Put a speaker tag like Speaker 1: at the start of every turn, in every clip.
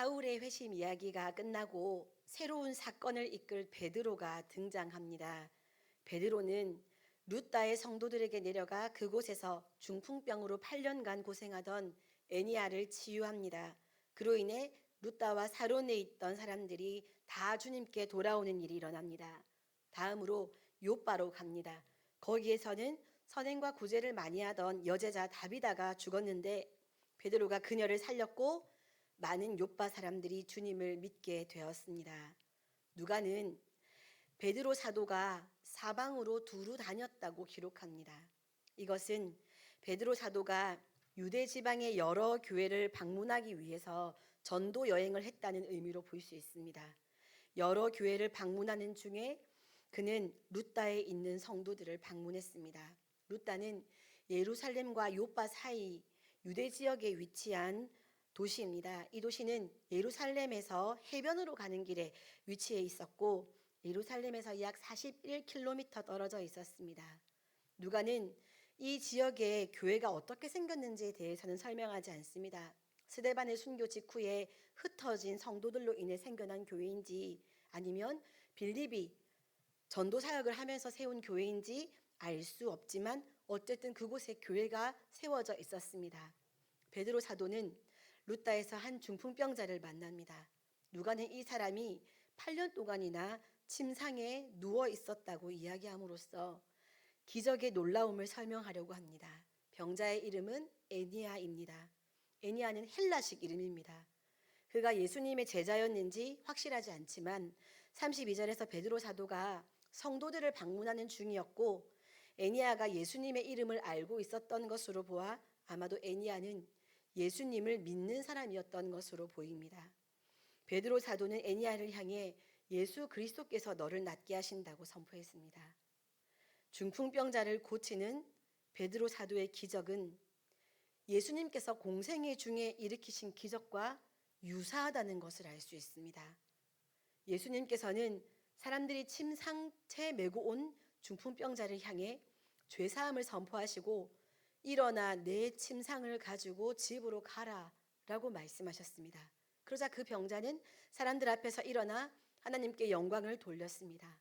Speaker 1: 사울의 회심 이야기가 끝나고 새로운 사건을 이끌 베드로가 등장합니다. 베드로는 루다의 성도들에게 내려가 그곳에서 중풍병으로 8년간 고생하던 애니야를 치유합니다. 그로 인해 루다와 사론에 있던 사람들이 다 주님께 돌아오는 일이 일어납니다. 다음으로 요바로 갑니다. 거기에서는 선행과 구제를 많이 하던 여제자 다비다가 죽었는데 베드로가 그녀를 살렸고 많은 요바 사람들이 주님을 믿게 되었습니다. 누가는 베드로 사도가 사방으로 두루 다녔다고 기록합니다. 이것은 베드로 사도가 유대 지방의 여러 교회를 방문하기 위해서 전도 여행을 했다는 의미로 볼 수 있습니다. 여러 교회를 방문하는 중에 그는 루다에 있는 성도들을 방문했습니다. 루다는 예루살렘과 요바 사이 유대 지역에 위치한 도시입니다. 이 도시는 예루살렘에서 해변으로 가는 길에 위치해 있었고 예루살렘에서 약 41km 떨어져 있었습니다. 누가는 이 지역의 교회가 어떻게 생겼는지에 대해서는 설명하지 않습니다. 스데반의 순교 직후에 흩어진 성도들로 인해 생겨난 교회인지 아니면 빌립이 전도 사역을 하면서 세운 교회인지 알 수 없지만 어쨌든 그곳에 교회가 세워져 있었습니다. 베드로 사도는 루다에서 한 중풍병자를 만납니다. 누가는 이 사람이 8년 동안이나 침상에 누워 있었다고 이야기함으로써 기적의 놀라움을 설명하려고 합니다. 병자의 이름은 애니야입니다. 애니야는 헬라식 이름입니다. 그가 예수님의 제자였는지 확실하지 않지만 32절에서 베드로 사도가 성도들을 방문하는 중이었고 애니야가 예수님의 이름을 알고 있었던 것으로 보아 아마도 애니야는 예수님을 믿는 사람이었던 것으로 보입니다. 베드로 사도는 애니야를 향해 예수 그리스도께서 너를 낫게 하신다고 선포했습니다. 중풍병자를 고치는 베드로 사도의 기적은 예수님께서 공생애 중에 일으키신 기적과 유사하다는 것을 알 수 있습니다. 예수님께서는 사람들이 침상채 메고 온 중풍병자를 향해 죄사함을 선포하시고 일어나 내 침상을 가지고 집으로 가라 라고 말씀하셨습니다. 그러자 그 병자는 사람들 앞에서 일어나 하나님께 영광을 돌렸습니다.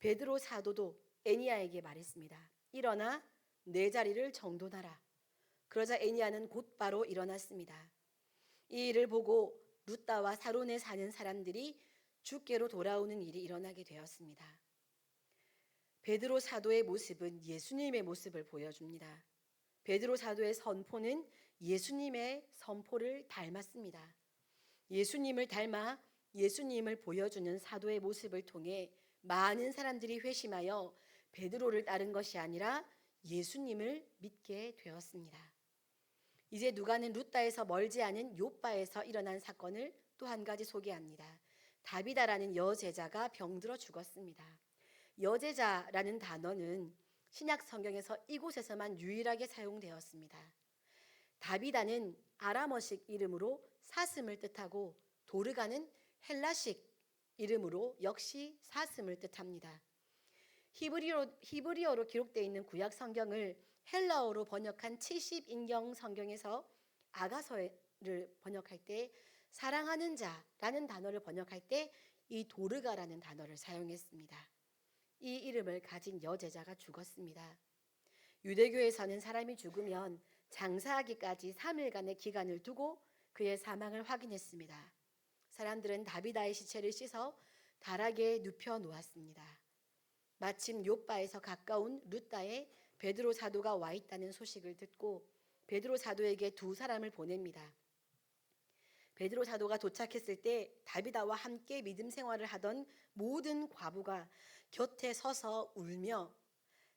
Speaker 1: 베드로 사도도 애니야에게 말했습니다. 일어나 내 자리를 정돈하라. 그러자 애니야는 곧바로 일어났습니다. 이 일을 보고 루다와 사론에 사는 사람들이 주께로 돌아오는 일이 일어나게 되었습니다. 베드로 사도의 모습은 예수님의 모습을 보여줍니다. 베드로 사도의 선포는 예수님의 선포를 닮았습니다. 예수님을 닮아 예수님을 보여주는 사도의 모습을 통해 많은 사람들이 회심하여 베드로를 따른 것이 아니라 예수님을 믿게 되었습니다. 이제 누가는 루다에서 멀지 않은 요바에서 일어난 사건을 또 한 가지 소개합니다. 다비다라는 여제자가 병들어 죽었습니다. 여제자라는 단어는 신약 성경에서 이곳에서만 유일하게 사용되었습니다. 다비다는 아람어식 이름으로 사슴을 뜻하고 도르가는 헬라식 이름으로 역시 사슴을 뜻합니다. 히브리어로 기록되어 있는 구약 성경을 헬라어로 번역한 70인경 성경에서 아가서를 번역할 때 사랑하는 자라는 단어를 번역할 때 이 도르가라는 단어를 사용했습니다. 이 이름을 가진 여제자가 죽었습니다. 유대교에서는 사람이 죽으면 장사하기까지 3일간의 기간을 두고 그의 사망을 확인했습니다. 사람들은 다비다의 시체를 씻어 다락에 눕혀 놓았습니다. 마침 요바에서 가까운 루다에 베드로 사도가 와 있다는 소식을 듣고 베드로 사도에게 두 사람을 보냅니다. 베드로 사도가 도착했을 때 다비다와 함께 믿음 생활을 하던 모든 과부가 곁에 서서 울며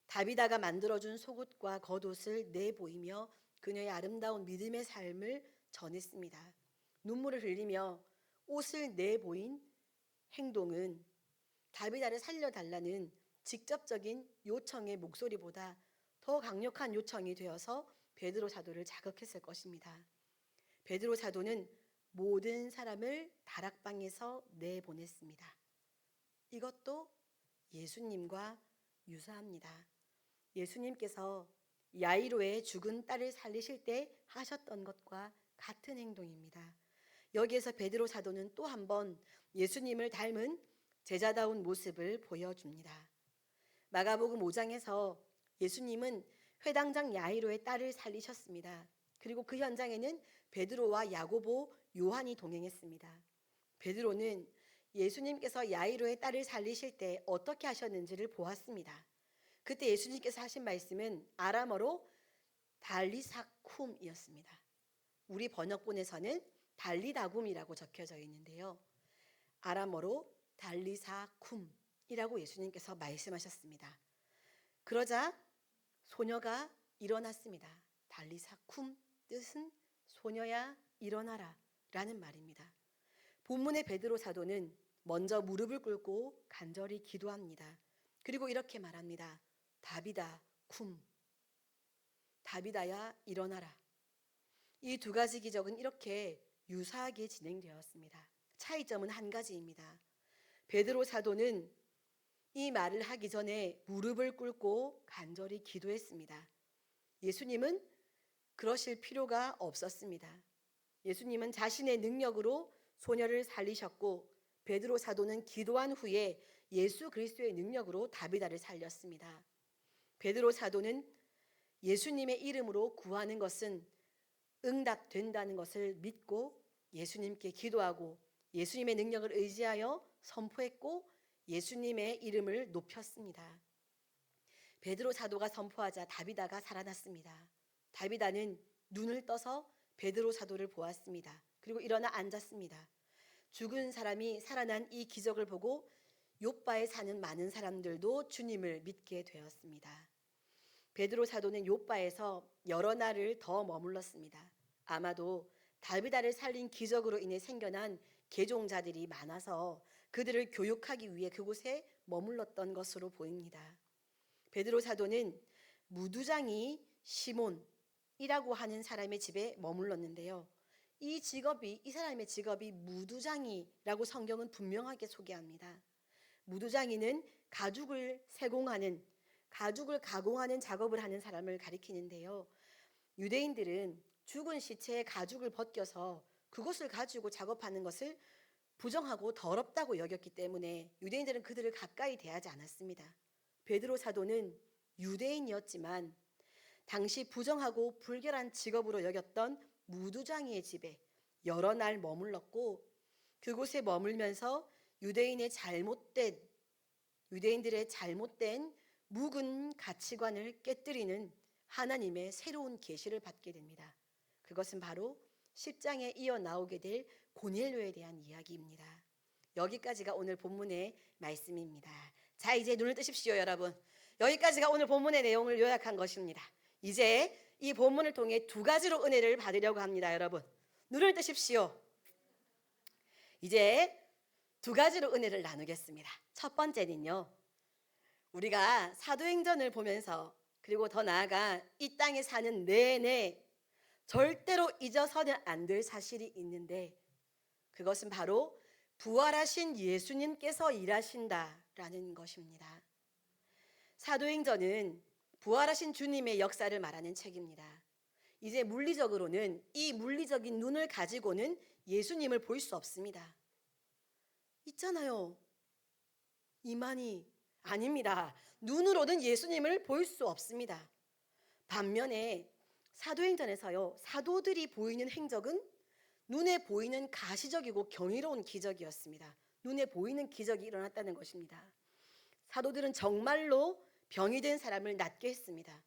Speaker 1: 다비다가 만들어준 속옷과 겉옷을 내보이며 그녀의 아름다운 믿음의 삶을 전했습니다. 눈물을 흘리며 옷을 내보인 행동은 다비다를 살려달라는 직접적인 요청의 목소리보다 더 강력한 요청이 되어서 베드로 사도를 자극했을 것입니다. 베드로 사도는 모든 사람을 다락방에서 내보냈습니다. 이것도 예수님과 유사합니다. 예수님께서 야이로의 죽은 딸을 살리실 때 하셨던 것과 같은 행동입니다. 여기에서 베드로 사도는 또 한 번 예수님을 닮은 제자다운 모습을 보여줍니다. 마가복음 5장에서 예수님은 회당장 야이로의 딸을 살리셨습니다. 그리고 그 현장에는 베드로와 야고보, 요한이 동행했습니다. 베드로는 예수님께서 야이로의 딸을 살리실 때 어떻게 하셨는지를 보았습니다. 그때 예수님께서 하신 말씀은 아람어로 달리사쿰이었습니다. 우리 번역본에서는 달리다굼이라고 적혀져 있는데요. 아람어로 달리사쿰이라고 예수님께서 말씀하셨습니다. 그러자 소녀가 일어났습니다. 달리사쿰 뜻은 소녀야 일어나라 라는 말입니다. 본문의 베드로 사도는 먼저 무릎을 꿇고 간절히 기도합니다. 그리고 이렇게 말합니다. 다비다 쿰, 다비다야 일어나라. 이 두 가지 기적은 이렇게 유사하게 진행되었습니다. 차이점은 한 가지입니다. 베드로 사도는 이 말을 하기 전에 무릎을 꿇고 간절히 기도했습니다. 예수님은 그러실 필요가 없었습니다. 예수님은 자신의 능력으로 소녀를 살리셨고 베드로 사도는 기도한 후에 예수 그리스도의 능력으로 다비다를 살렸습니다. 베드로 사도는 예수님의 이름으로 구하는 것은 응답된다는 것을 믿고 예수님께 기도하고 예수님의 능력을 의지하여 선포했고 예수님의 이름을 높였습니다. 베드로 사도가 선포하자 다비다가 살아났습니다. 다비다는 눈을 떠서 베드로 사도를 보았습니다. 그리고 일어나 앉았습니다. 죽은 사람이 살아난 이 기적을 보고 욥바에 사는 많은 사람들도 주님을 믿게 되었습니다. 베드로 사도는 욥바에서 여러 날을 더 머물렀습니다. 아마도 다비다를 살린 기적으로 인해 생겨난 개종자들이 많아서 그들을 교육하기 위해 그곳에 머물렀던 것으로 보입니다. 베드로 사도는 무두장이 시몬이라고 하는 사람의 집에 머물렀는데요. 이 사람의 직업이 무두장이라고 성경은 분명하게 소개합니다. 무두장이는 가죽을 가공하는 작업을 하는 사람을 가리키는데요. 유대인들은 죽은 시체의 가죽을 벗겨서 그것을 가지고 작업하는 것을 부정하고 더럽다고 여겼기 때문에 유대인들은 그들을 가까이 대하지 않았습니다. 베드로 사도는 유대인이었지만 당시 부정하고 불결한 직업으로 여겼던 무두장이의 집에 여러 날 머물렀고 그곳에 머물면서 유대인들의 잘못된 묵은 가치관을 깨뜨리는 하나님의 새로운 계시를 받게 됩니다. 그것은 바로 10장에 이어 나오게 될 고넬료에 대한 이야기입니다. 여기까지가 오늘 본문의 말씀입니다. 자, 이제 눈을 뜨십시오, 여러분. 여기까지가 오늘 본문의 내용을 요약한 것입니다. 이제 이 본문을 통해 두 가지로 은혜를 받으려고 합니다, 여러분. 눈을 뜨십시오. 이제 두 가지로 은혜를 나누겠습니다. 첫 번째는요, 우리가 사도행전을 보면서 그리고 더 나아가 이 땅에 사는 내내 절대로 잊어서는 안 될 사실이 있는데 그것은 바로 부활하신 예수님께서 일하신다라는 것입니다. 사도행전은 부활하신 주님의 역사를 말하는 책입니다. 이제 물리적으로는 이 물리적인 눈을 가지고는 예수님을 볼 수 없습니다. 있잖아요. 이만희 아닙니다. 눈으로는 예수님을 볼 수 없습니다. 반면에 사도행전에서요, 사도들이 보이는 행적은 눈에 보이는 가시적이고 경이로운 기적이었습니다. 눈에 보이는 기적이 일어났다는 것입니다. 사도들은 정말로 병이 든 사람을 낫게 했습니다.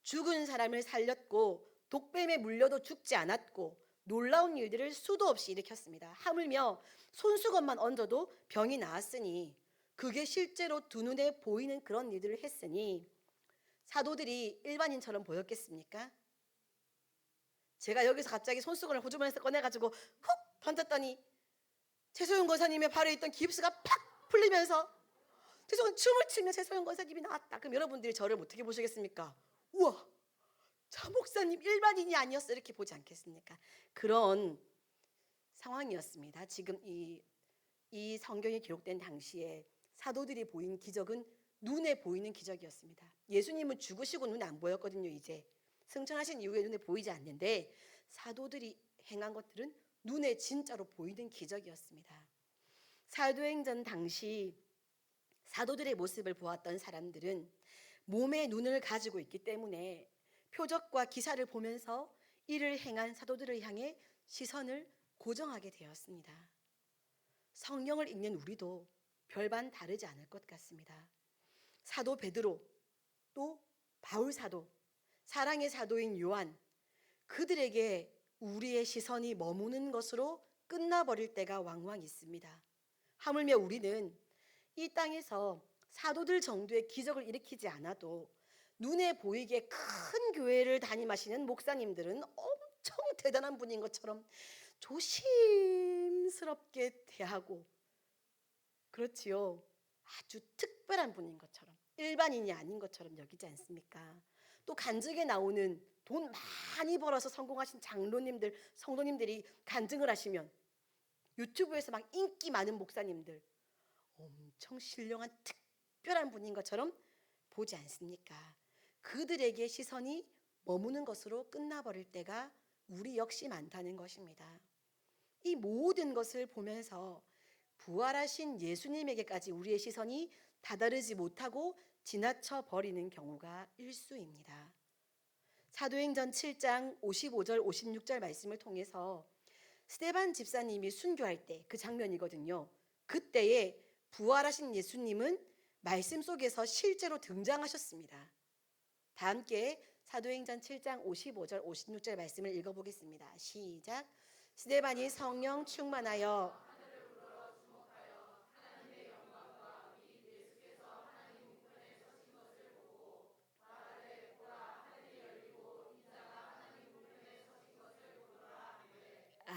Speaker 1: 죽은 사람을 살렸고 독뱀에 물려도 죽지 않았고 놀라운 일들을 수도 없이 일으켰습니다. 하물며 손수건만 얹어도 병이 나았으니 그게 실제로 두 눈에 보이는 그런 일들을 했으니 사도들이 일반인처럼 보였겠습니까? 제가 여기서 갑자기 손수건을 호주머니에서 꺼내가지고 훅 던졌더니 최소영 권사님의 발에 있던 깁스가 팍 풀리면서 최소영 춤을 추며 최소영 권사님이 나왔다. 그럼 여러분들이 저를 어떻게 보시겠습니까? 우와, 저 목사님 일반인이 아니었어 이렇게 보지 않겠습니까? 그런 상황이었습니다. 지금 이 성경이 기록된 당시에 사도들이 보인 기적은 눈에 보이는 기적이었습니다. 예수님은 죽으시고 눈에 안 보였거든요. 이제 승천하신 이후에 눈에 보이지 않는데 사도들이 행한 것들은 눈에 진짜로 보이는 기적이었습니다. 사도행전 당시 사도들의 모습을 보았던 사람들은 몸의 눈을 가지고 있기 때문에 표적과 기사를 보면서 이를 행한 사도들을 향해 시선을 고정하게 되었습니다. 성경을 읽는 우리도 별반 다르지 않을 것 같습니다. 사도 베드로, 또 바울 사도, 사랑의 사도인 요한, 그들에게 우리의 시선이 머무는 것으로 끝나버릴 때가 왕왕 있습니다. 하물며 우리는 이 땅에서 사도들 정도의 기적을 일으키지 않아도 눈에 보이게 큰 교회를 담임하시는 목사님들은 엄청 대단한 분인 것처럼 조심스럽게 대하고, 그렇지요, 아주 특별한 분인 것처럼, 일반인이 아닌 것처럼 여기지 않습니까? 또 간증에 나오는 돈 많이 벌어서 성공하신 장로님들, 성도님들이 간증을 하시면 유튜브에서 막 인기 많은 목사님들 엄청 신령한 특별한 분인 것처럼 보지 않습니까? 그들에게 시선이 머무는 것으로 끝나버릴 때가 우리 역시 많다는 것입니다. 이 모든 것을 보면서 부활하신 예수님에게까지 우리의 시선이 다다르지 못하고 지나쳐 버리는 경우가 일수입니다. 사도행전 7장 55절 56절 말씀을 통해서 스데반 집사님이 순교할 때 그 장면이거든요. 그때에 부활하신 예수님은 말씀 속에서 실제로 등장하셨습니다. 다 함께 사도행전 7장 55절 56절 말씀을 읽어보겠습니다. 시작. 스데반이 성령 충만하여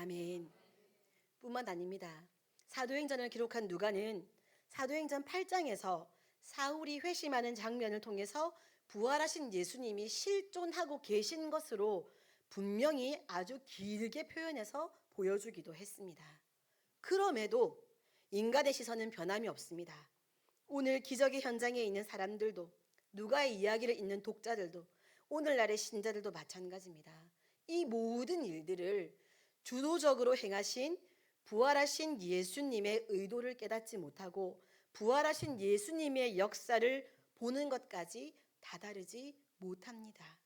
Speaker 1: 아멘. 뿐만 아닙니다. 사도행전을 기록한 누가는 사도행전 8장에서 사울이 회심하는 장면을 통해서 부활하신 예수님이 실존하고 계신 것으로 분명히 아주 길게 표현해서 보여주기도 했습니다. 그럼에도 인간의 시선은 변함이 없습니다. 오늘 기적의 현장에 있는 사람들도, 누가의 이야기를 읽는 독자들도, 오늘날의 신자들도 마찬가지입니다. 이 모든 일들을 주도적으로 행하신 부활하신 예수님의 의도를 깨닫지 못하고 부활하신 예수님의 역사를 보는 것까지 다다르지 못합니다.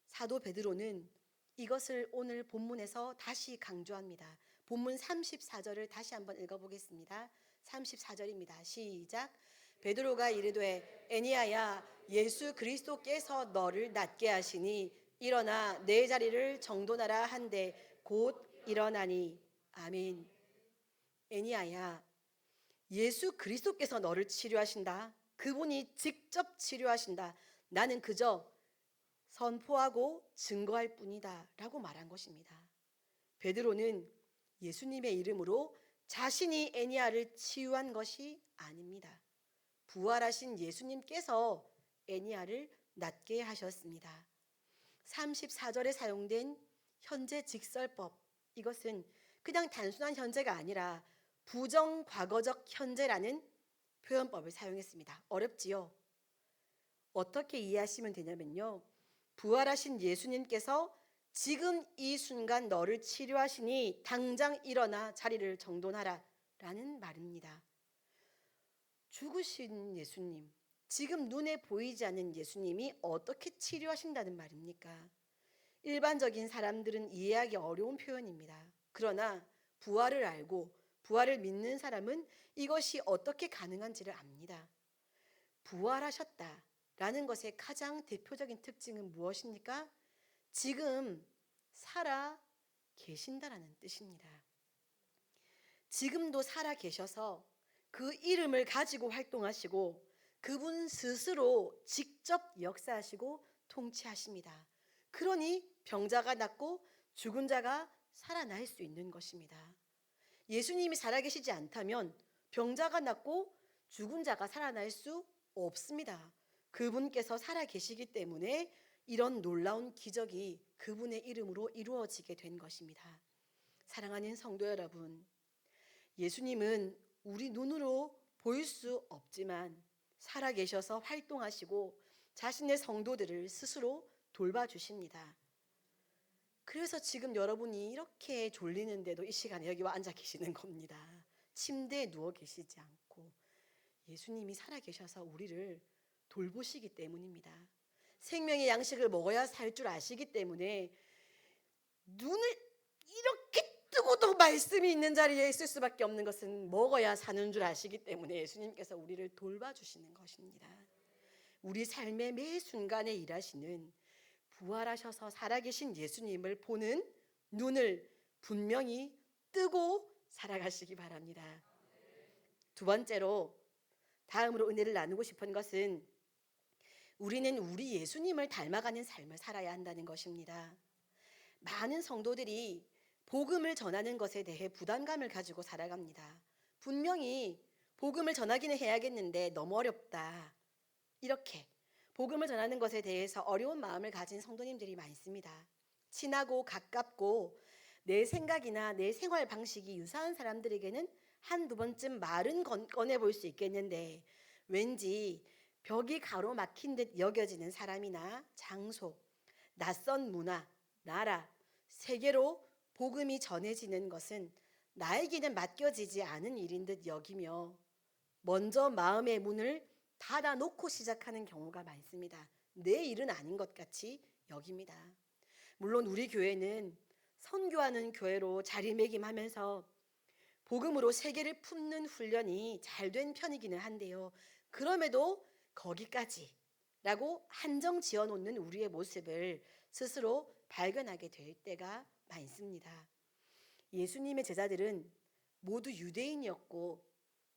Speaker 1: 사도 베드로는 이것을 오늘 본문에서 다시 강조합니다. 본문 34절을 다시 한번 읽어보겠습니다. 34절입니다. 시작. 베드로가 이르되 애니야야 예수 그리스도께서 너를 낫게 하시니 일어나 내 자리를 정돈하라 한데 곧 일어나니. 아멘. 애니야야, 예수 그리스도께서 너를 치료하신다. 그분이 직접 치료하신다. 나는 그저 선포하고 증거할 뿐이다 라고 말한 것입니다. 베드로는 예수님의 이름으로 자신이 애니야를 치유한 것이 아닙니다. 부활하신 예수님께서 애니야를 낫게 하셨습니다. 34절에 사용된 현재 직설법, 이것은 그냥 단순한 현재가 아니라 부정과거적 현재라는 표현법을 사용했습니다. 어렵지요? 어떻게 이해하시면 되냐면요, 부활하신 예수님께서 지금 이 순간 너를 치료하시니 당장 일어나 자리를 정돈하라 라는 말입니다. 죽으신 예수님, 지금 눈에 보이지 않는 예수님이 어떻게 치료하신다는 말입니까? 일반적인 사람들은 이해하기 어려운 표현입니다. 그러나 부활을 알고 부활을 믿는 사람은 이것이 어떻게 가능한지를 압니다. 부활하셨다라는 것의 가장 대표적인 특징은 무엇입니까? 지금 살아 계신다라는 뜻입니다. 지금도 살아 계셔서 그 이름을 가지고 활동하시고 그분 스스로 직접 역사하시고 통치하십니다. 그러니 병자가 낫고 죽은 자가 살아날 수 있는 것입니다. 예수님이 살아계시지 않다면 병자가 낫고 죽은 자가 살아날 수 없습니다. 그분께서 살아계시기 때문에 이런 놀라운 기적이 그분의 이름으로 이루어지게 된 것입니다. 사랑하는 성도 여러분, 예수님은 우리 눈으로 보일 수 없지만 살아계셔서 활동하시고 자신의 성도들을 스스로 돌봐주십니다. 그래서 지금 여러분이 이렇게 졸리는데도 이 시간에 여기 와 앉아 계시는 겁니다. 침대에 누워 계시지 않고 예수님이 살아 계셔서 우리를 돌보시기 때문입니다. 생명의 양식을 먹어야 살 줄 아시기 때문에 눈을 이렇게 뜨고도 말씀이 있는 자리에 있을 수밖에 없는 것은 먹어야 사는 줄 아시기 때문에 예수님께서 우리를 돌봐주시는 것입니다. 우리 삶의 매 순간에 일하시는 부활하셔서 살아계신 예수님을 보는 눈을 분명히 뜨고 살아가시기 바랍니다. 두 번째로 다음으로 은혜를 나누고 싶은 것은 우리는 우리 예수님을 닮아가는 삶을 살아야 한다는 것입니다. 많은 성도들이 복음을 전하는 것에 대해 부담감을 가지고 살아갑니다. 분명히 복음을 전하기는 해야겠는데 너무 어렵다. 이렇게 복음을 전하는 것에 대해서 어려운 마음을 가진 성도님들이 많습니다. 친하고 가깝고 내 생각이나 내 생활 방식이 유사한 사람들에게는 한두 번쯤 말은 꺼내볼 수 있겠는데 왠지 벽이 가로막힌 듯 여겨지는 사람이나 장소, 낯선 문화, 나라, 세계로 복음이 전해지는 것은 나에게는 맡겨지지 않은 일인 듯 여기며 먼저 마음의 문을 닫아놓고 시작하는 경우가 많습니다. 내 일은 아닌 것 같이 여깁니다. 물론 우리 교회는 선교하는 교회로 자리매김하면서 복음으로 세계를 품는 훈련이 잘 된 편이기는 한데요. 그럼에도 거기까지라고 한정 지어놓는 우리의 모습을 스스로 발견하게 될 때가 많습니다. 예수님의 제자들은 모두 유대인이었고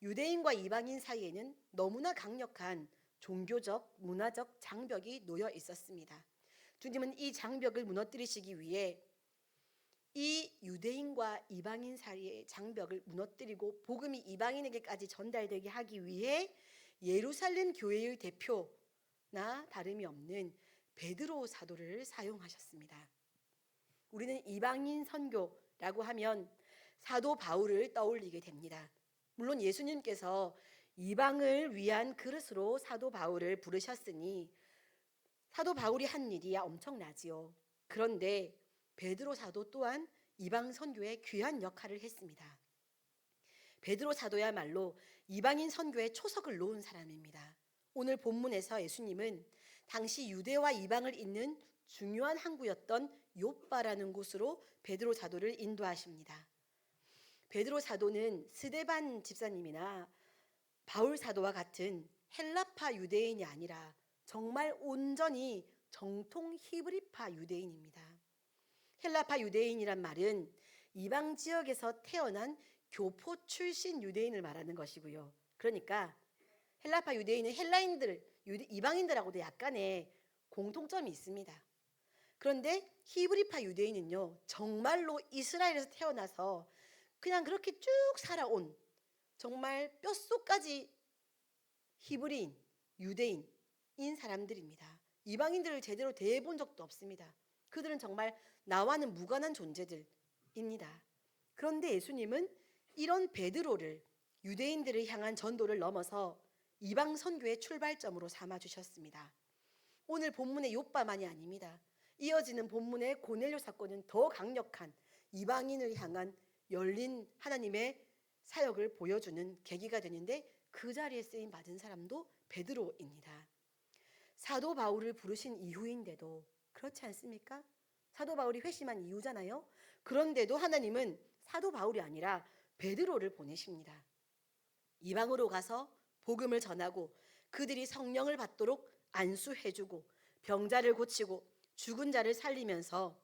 Speaker 1: 유대인과 이방인 사이에는 너무나 강력한 종교적, 문화적 장벽이 놓여 있었습니다. 주님은 이 장벽을 무너뜨리시기 위해 이 유대인과 이방인 사이의 장벽을 무너뜨리고 복음이 이방인에게까지 전달되게 하기 위해 예루살렘 교회의 대표나 다름이 없는 베드로 사도를 사용하셨습니다. 우리는 이방인 선교라고 하면 사도 바울을 떠올리게 됩니다. 물론 예수님께서 이방을 위한 그릇으로 사도 바울을 부르셨으니 사도 바울이 한 일이야 엄청나지요. 그런데 베드로 사도 또한 이방 선교에 귀한 역할을 했습니다. 베드로 사도야말로 이방인 선교에 초석을 놓은 사람입니다. 오늘 본문에서 예수님은 당시 유대와 이방을 잇는 중요한 항구였던 욥바라는 곳으로 베드로 사도를 인도하십니다. 베드로 사도는 스데반 집사님이나 바울 사도와 같은 헬라파 유대인이 아니라 정말 온전히 정통 히브리파 유대인입니다. 헬라파 유대인이란 말은 이방 지역에서 태어난 교포 출신 유대인을 말하는 것이고요. 그러니까 헬라파 유대인은 헬라인들, 이방인들하고도 약간의 공통점이 있습니다. 그런데 히브리파 유대인은요, 정말로 이스라엘에서 태어나서 그냥 그렇게 쭉 살아온 정말 뼛속까지 히브리인, 유대인인 사람들입니다. 이방인들을 제대로 대해본 적도 없습니다. 그들은 정말 나와는 무관한 존재들입니다. 그런데 예수님은 이런 베드로를 유대인들을 향한 전도를 넘어서 이방 선교의 출발점으로 삼아 주셨습니다. 오늘 본문의 욥바만이 아닙니다. 이어지는 본문의 고넬료 사건은 더 강력한 이방인을 향한 열린 하나님의 사역을 보여주는 계기가 되는데 그 자리에 쓰임 받은 사람도 베드로입니다. 사도 바울을 부르신 이후인데도 그렇지 않습니까? 사도 바울이 회심한 이후잖아요. 그런데도 하나님은 사도 바울이 아니라 베드로를 보내십니다. 이방으로 가서 복음을 전하고 그들이 성령을 받도록 안수해주고 병자를 고치고 죽은 자를 살리면서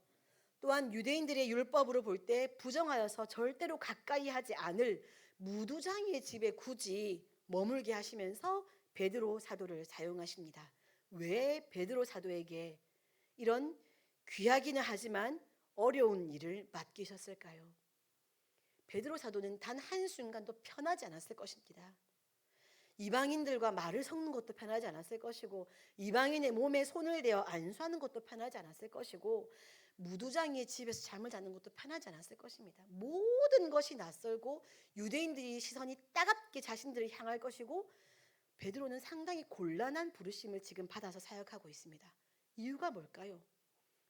Speaker 1: 또한 유대인들의 율법으로 볼 때 부정하여서 절대로 가까이 하지 않을 무두장이의 집에 굳이 머물게 하시면서 베드로 사도를 사용하십니다. 왜 베드로 사도에게 이런 귀하기는 하지만 어려운 일을 맡기셨을까요? 베드로 사도는 단 한순간도 편하지 않았을 것입니다. 이방인들과 말을 섞는 것도 편하지 않았을 것이고 이방인의 몸에 손을 대어 안수하는 것도 편하지 않았을 것이고 무두장이의 집에서 잠을 자는 것도 편하지 않았을 것입니다. 모든 것이 낯설고 유대인들이 시선이 따갑게 자신들을 향할 것이고 베드로는 상당히 곤란한 부르심을 지금 받아서 사역하고 있습니다. 이유가 뭘까요?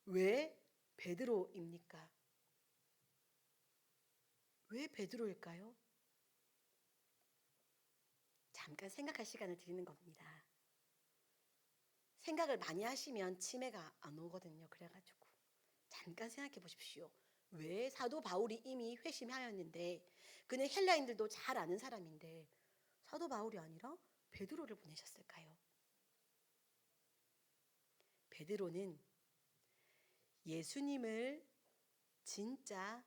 Speaker 1: 왜 베드로입니까? 왜 베드로일까요? 잠깐 생각할 시간을 드리는 겁니다. 생각을 많이 하시면 치매가 안 오거든요. 그래가지고 잠깐 생각해 보십시오. 왜 사도 바울이 이미 회심하였는데, 그는 헬라인들도 잘 아는 사람인데 사도 바울이 아니라 베드로를 보내셨을까요? 베드로는 예수님을 진짜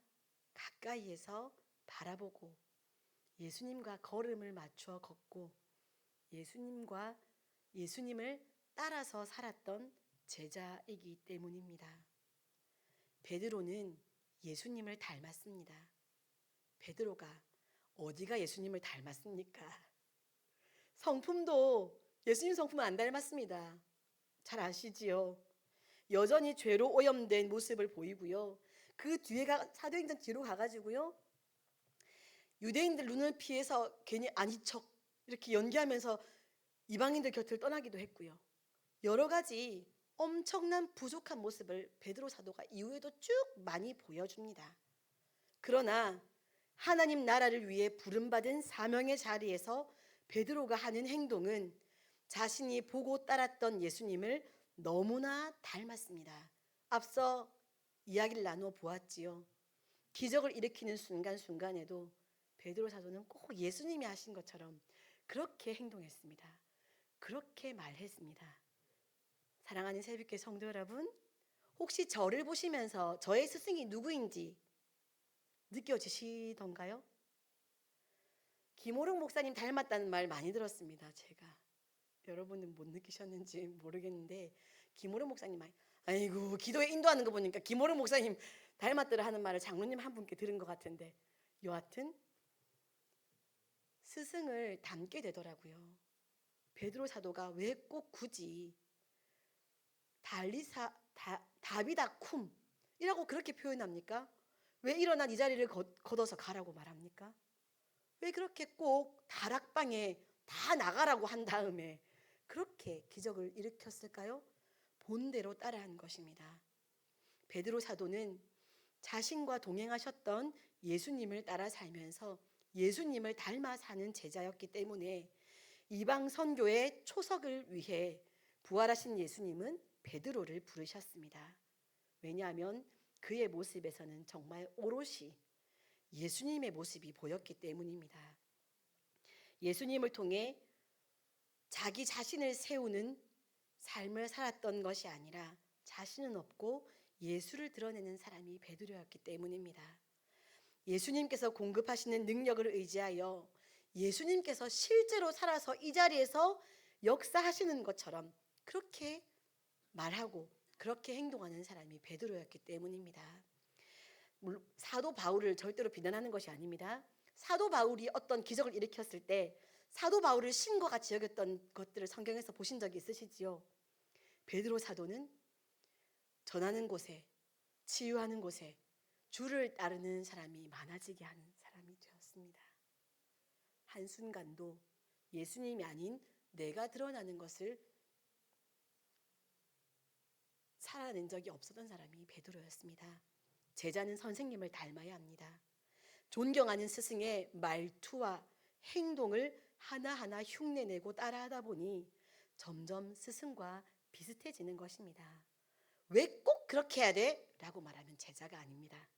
Speaker 1: 가까이에서 바라보고 예수님과 걸음을 맞추어 걷고 예수님을 따라서 살았던 제자이기 때문입니다. 베드로는 예수님을 닮았습니다. 베드로가 어디가 예수님을 닮았습니까? 성품도 예수님 성품은 안 닮았습니다. 잘 아시지요? 여전히 죄로 오염된 모습을 보이고요. 그 뒤에가 사도행전 뒤로 가가지고요, 유대인들 눈을 피해서 괜히 아닌 척 이렇게 연기하면서 이방인들 곁을 떠나기도 했고요. 여러 가지 엄청난 부족한 모습을 베드로 사도가 이후에도 쭉 많이 보여줍니다. 그러나 하나님 나라를 위해 부름받은 사명의 자리에서 베드로가 하는 행동은 자신이 보고 따랐던 예수님을 너무나 닮았습니다. 앞서 이야기를 나누어 보았지요. 기적을 일으키는 순간순간에도 베드로 사도는 꼭 예수님이 하신 것처럼 그렇게 행동했습니다. 그렇게 말했습니다. 사랑하는 새벽교회 성도 여러분, 혹시 저를 보시면서 저의 스승이 누구인지 느껴지시던가요? 김오룡 목사님 닮았다는 말 많이 들었습니다. 제가 여러분은 못 느끼셨는지 모르겠는데, 김오룡 목사님 아이고 기도에 인도하는 거 보니까 김오룡 목사님 닮았더라 하는 말을 장로님 한 분께 들은 것 같은데, 여하튼 스승을 닮게 되더라고요. 베드로 사도가 왜 꼭 굳이 다비다 쿰이라고 그렇게 표현합니까? 왜 일어난 이 자리를 걷어서 가라고 말합니까? 왜 그렇게 꼭 다락방에 다 나가라고 한 다음에 그렇게 기적을 일으켰을까요? 본대로 따라한 것입니다. 베드로 사도는 자신과 동행하셨던 예수님을 따라 살면서 예수님을 닮아 사는 제자였기 때문에 이방 선교의 초석을 위해 부활하신 예수님은 베드로를 부르셨습니다. 왜냐하면 그의 모습에서는 정말 오롯이 예수님의 모습이 보였기 때문입니다. 예수님을 통해 자기 자신을 세우는 삶을 살았던 것이 아니라 자신은 없고 예수를 드러내는 사람이 베드로였기 때문입니다. 예수님께서 공급하시는 능력을 의지하여 예수님께서 실제로 살아서 이 자리에서 역사하시는 것처럼 그렇게 말하고 그렇게 행동하는 사람이 베드로였기 때문입니다. 사도 바울을 절대로 비난하는 것이 아닙니다. 사도 바울이 어떤 기적을 일으켰을 때 사도 바울을 신과 같이 여겼던 것들을 성경에서 보신 적이 있으시지요? 베드로 사도는 전하는 곳에, 치유하는 곳에 주를 따르는 사람이 많아지게 하는 사람이 되었습니다. 한순간도 예수님이 아닌 내가 드러나는 것을 살아낸 적이 없었던 사람이 베드로였습니다. 제자는 선생님을 닮아야 합니다. 존경하는 스승의 말투와 행동을 하나하나 흉내내고 따라하다 보니 점점 스승과 비슷해지는 것입니다. 왜 꼭 그렇게 해야 돼? 라고 말하면 제자가 아닙니다.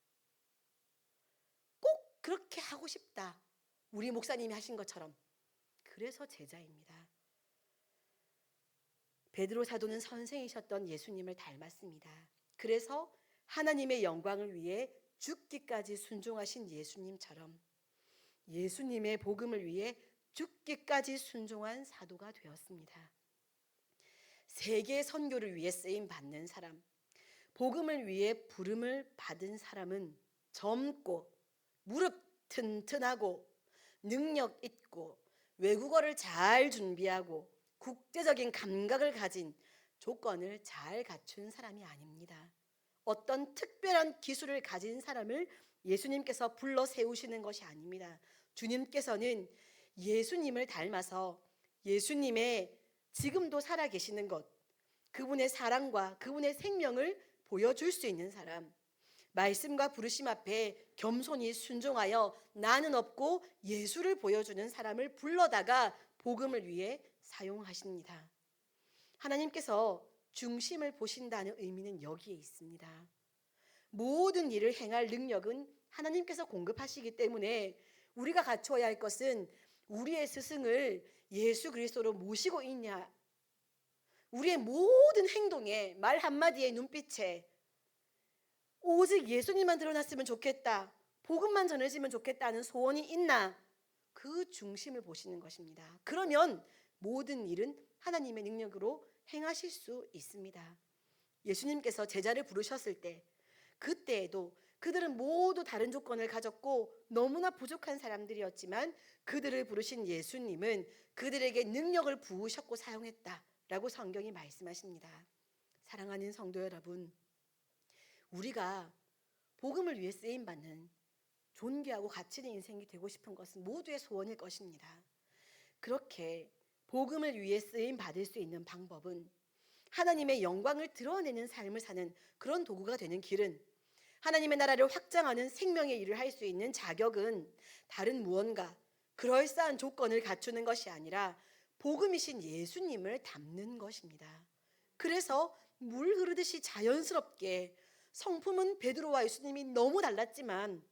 Speaker 1: 꼭 그렇게 하고 싶다, 우리 목사님이 하신 것처럼, 그래서 제자입니다. 베드로 사도는 선생이셨던 예수님을 닮았습니다. 그래서 하나님의 영광을 위해 죽기까지 순종하신 예수님처럼 예수님의 복음을 위해 죽기까지 순종한 사도가 되었습니다. 세계 선교를 위해 쓰임 받는 사람, 복음을 위해 부름을 받은 사람은 젊고 무릎 튼튼하고 능력 있고 외국어를 잘 준비하고 국제적인 감각을 가진 조건을 잘 갖춘 사람이 아닙니다. 어떤 특별한 기술을 가진 사람을 예수님께서 불러 세우시는 것이 아닙니다. 주님께서는 예수님을 닮아서 예수님의 지금도 살아계시는 것, 그분의 사랑과 그분의 생명을 보여줄 수 있는 사람, 말씀과 부르심 앞에 겸손히 순종하여 나는 없고 예수를 보여주는 사람을 불러다가 복음을 위해 사용하십니다. 하나님께서 중심을 보신다는 의미는 여기에 있습니다. 모든 일을 행할 능력은 하나님께서 공급하시기 때문에 우리가 갖추어야 할 것은 우리의 스승을 예수 그리스도로 모시고 있냐, 우리의 모든 행동에, 말 한마디에, 눈빛에 오직 예수님만 드러났으면 좋겠다, 복음만 전해지면 좋겠다는 소원이 있나, 그 중심을 보시는 것입니다. 그러면 모든 일은 하나님의 능력으로 행하실 수 있습니다. 예수님께서 제자를 부르셨을 때, 그때에도 그들은 모두 다른 조건을 가졌고 너무나 부족한 사람들이었지만 그들을 부르신 예수님은 그들에게 능력을 부으셨고 사용했다라고 성경이 말씀하십니다. 사랑하는 성도 여러분, 우리가 복음을 위해 쓰임받는 존귀하고 가치 있는 인생이 되고 싶은 것은 모두의 소원일 것입니다. 그렇게 복음을 위해 쓰임 받을 수 있는 방법은 하나님의 영광을 드러내는 삶을 사는 그런 도구가 되는 길은, 하나님의 나라를 확장하는 생명의 일을 할 수 있는 자격은 다른 무언가 그럴싸한 조건을 갖추는 것이 아니라 복음이신 예수님을 닮는 것입니다. 그래서 물 흐르듯이 자연스럽게, 성품은 베드로와 예수님이 너무 달랐지만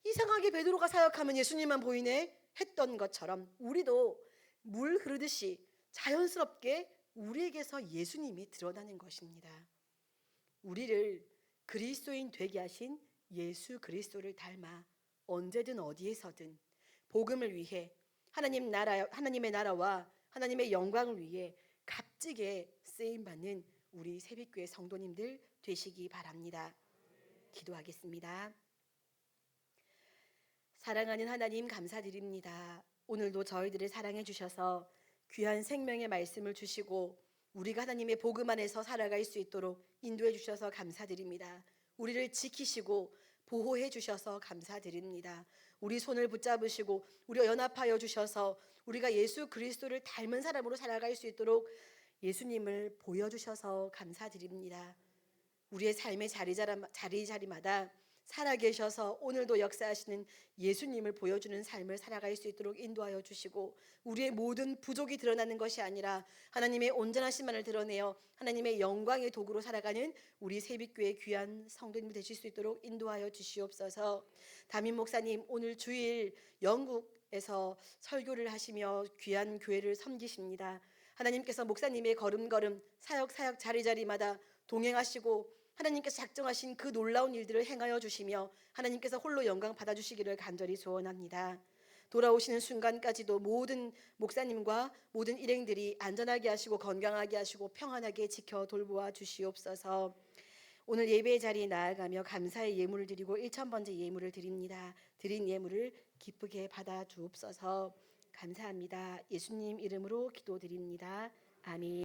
Speaker 1: 이상하게 베드로가 사역하면 예수님만 보이네 했던 것처럼 우리도 물 흐르듯이 자연스럽게 우리에게서 예수님이 드러나는 것입니다. 우리를 그리스도인 되게 하신 예수 그리스도를 닮아 언제든 어디에서든 복음을 위해, 하나님의 나라와 하나님의 영광을 위해 값지게 쓰임받는 우리 새벽교회 성도님들 되시기 바랍니다. 기도하겠습니다. 사랑하는 하나님, 감사드립니다. 오늘도 저희들을 사랑해 주셔서 귀한 생명의 말씀을 주시고 우리가 하나님의 복음 안에서 살아갈 수 있도록 인도해 주셔서 감사드립니다. 우리를 지키시고 보호해 주셔서 감사드립니다. 우리 손을 붙잡으시고 우리와 연합하여 주셔서 우리가 예수 그리스도를 닮은 사람으로 살아갈 수 있도록 예수님을 보여주셔서 감사드립니다. 우리의 삶의 자리마다 살아계셔서 오늘도 역사하시는 예수님을 보여주는 삶을 살아갈 수 있도록 인도하여 주시고, 우리의 모든 부족이 드러나는 것이 아니라 하나님의 온전하심만을 드러내어 하나님의 영광의 도구로 살아가는 우리 새빛교회 귀한 성도님 되실 수 있도록 인도하여 주시옵소서. 담임 목사님, 오늘 주일 영국에서 설교를 하시며 귀한 교회를 섬기십니다. 하나님께서 목사님의 걸음걸음, 사역 자리마다 동행하시고 하나님께서 작정하신 그 놀라운 일들을 행하여 주시며 하나님께서 홀로 영광 받아주시기를 간절히 소원합니다. 돌아오시는 순간까지도 모든 목사님과 모든 일행들이 안전하게 하시고 건강하게 하시고 평안하게 지켜 돌보아 주시옵소서. 오늘 예배의 자리에 나아가며 감사의 예물을 드리고 1000번째 예물을 드립니다. 드린 예물을 기쁘게 받아 주옵소서. 감사합니다. 예수님 이름으로 기도드립니다. 아멘.